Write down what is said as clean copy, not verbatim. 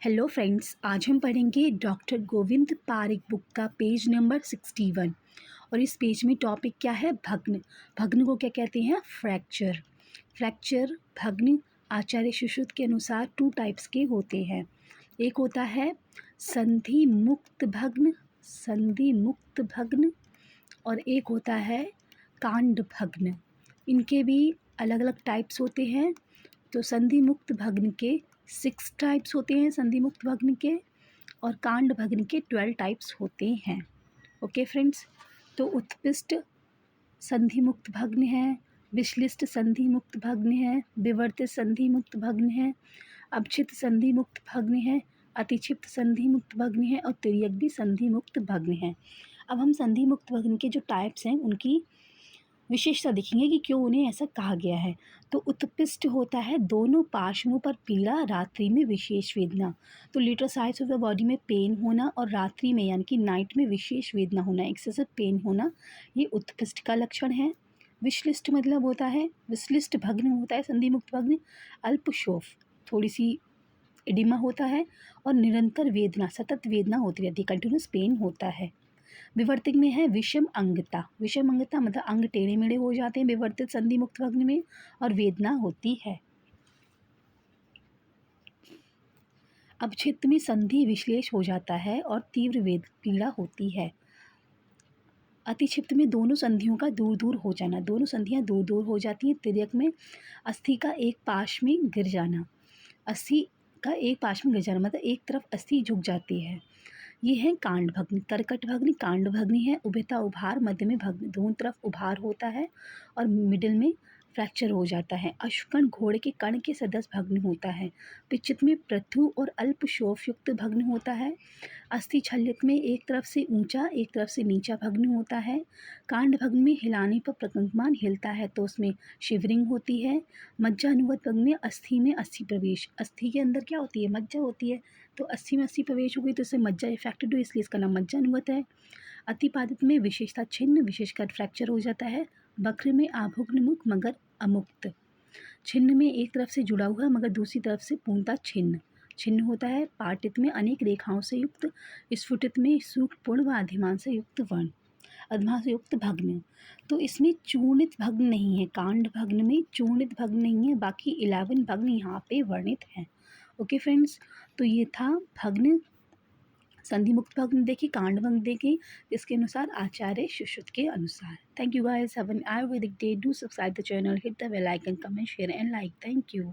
Hello friends, आज हम पढ़ेंगे डॉक्टर गोविंद पारिक बुक का पेज नंबर 61। और इस पेज में टॉपिक क्या है? भग्न। भग्न को क्या कहते हैं? फ्रैक्चर। फ्रैक्चर भग्न आचार्य सुश्रुत के अनुसार 2 टाइप्स के होते हैं। एक होता है संधि मुक्त भग्न, संधि मुक्त भग्न, और एक होता है कांड भग्न। इनके भी अलग अलग टाइप्स होते हैं। तो संधि मुक्त भग्न के 6 टाइप्स होते हैं संधि मुक्त भग्न के, और कांड भग्न के 12 टाइप्स होते हैं। ओके फ्रेंड्स, तो उत्कृष्ट संधि मुक्त भग्न है, विश्लिष्ट संधि मुक्त भग्न है, विवर्तित संधि मुक्त भग्न है, अवक्षिप्त संधि मुक्त भग्न है, अतिक्षिप्त संधि मुक्त भग्न है, और तिर्यक भी संधि मुक्त भग्न है। अब हम संधि मुक्त भग्न के जो टाइप्स हैं उनकी विशेषता देखेंगे कि क्यों उन्हें ऐसा कहा गया है। तो उत्कृष्ट होता है दोनों पार्श्वों पर पीड़ा, रात्रि में विशेष वेदना। तो lateral sides of the body में पेन होना और रात्रि में यानी कि नाइट में विशेष वेदना होना, एक्सेसिव पेन होना, ये उत्कृष्ट का लक्षण है। विश्लिष्ट मतलब होता है, विश्लिष्ट भग्न होता है संधि मुक्त भग्न, अल्प शोफ, थोड़ी सी एडिमा होता है, और निरंतर वेदना, सतत वेदना होती रहती है, कंटिन्यूस पेन होता है। विवर्तिक में है विषम अंगता। विषम अंगता मतलब अंग टेढ़े मेढ़े हो जाते हैं विवर्तित संधि मुक्त भग्न में, और वेदना होती है। अवक्षिप्त में संधि विश्लेष हो जाता है और तीव्र वेद पीड़ा होती है। अतिक्षिप्त में दोनों संधियों का दूर दूर हो जाना, दोनों संधियां दूर दूर हो जाती हैं। तिर्यक में अस्थि का एक पाश में गिर जाना, अस्थि का एक पाश में गिर जाना मतलब एक तरफ अस्थि झुक जाती है। ये है कांड भग्न। कर्कट भग्न कांड भग्न है। उभयता उभार, मध्य में भग्न, दोनों तरफ उभार होता है और मिडिल में फ्रैक्चर हो जाता है। अश्वकर्ण घोड़े के कर्ण के सदस्य भग्न होता है। पिचित में पृथु और अल्प शोफ युक्त भग्न होता है। अस्थि छल्लित में एक तरफ से ऊंचा एक तरफ से नीचा भग्न होता है। कांड भग्न में हिलाने पर प्रकंपमान हिलता है तो उसमें शिवरिंग होती है। मज्जानुगत भग्न में अस्थि प्रवेश, अस्थि के अंदर क्या होती है? मज्जा होती है, तो अस्थि में अस्थि प्रवेश हो गई तो इससे मज्जा इफेक्टेड हुई, इसलिए इसका नाम मज्जानुगत है। अतिपादित में विशेषता छिन्न, विशेषकर फ्रैक्चर हो जाता है। वक्र में आभुग्न मुख मगर अमुक्त। छिन्न में एक तरफ से जुड़ा हुआ मगर दूसरी तरफ से पूर्णतः छिन्न, छिन्न होता है। पाटित में अनेक रेखाओं से युक्त, स्फुटित में सूक्ष्म पूर्ण व अधिमान से युक्त वर्ण, अधमा से युक्त भग्न। तो इसमें चूर्णित भग्न नहीं है, कांड भग्न में चूर्णित भग्न नहीं है, बाकी 11 भग्न यहाँ पे वर्णित हैं। ओके फ्रेंड्स, तो ये था भग्न। संधि मुक्त भग्न देखिए, कांड भग्न देखिए, इसके अनुसार आचार्य सुश्रुत के अनुसार। Thank you guys, have an Ayurvedic day. Do subscribe the channel, hit the bell icon, comment, share and like. Thank you.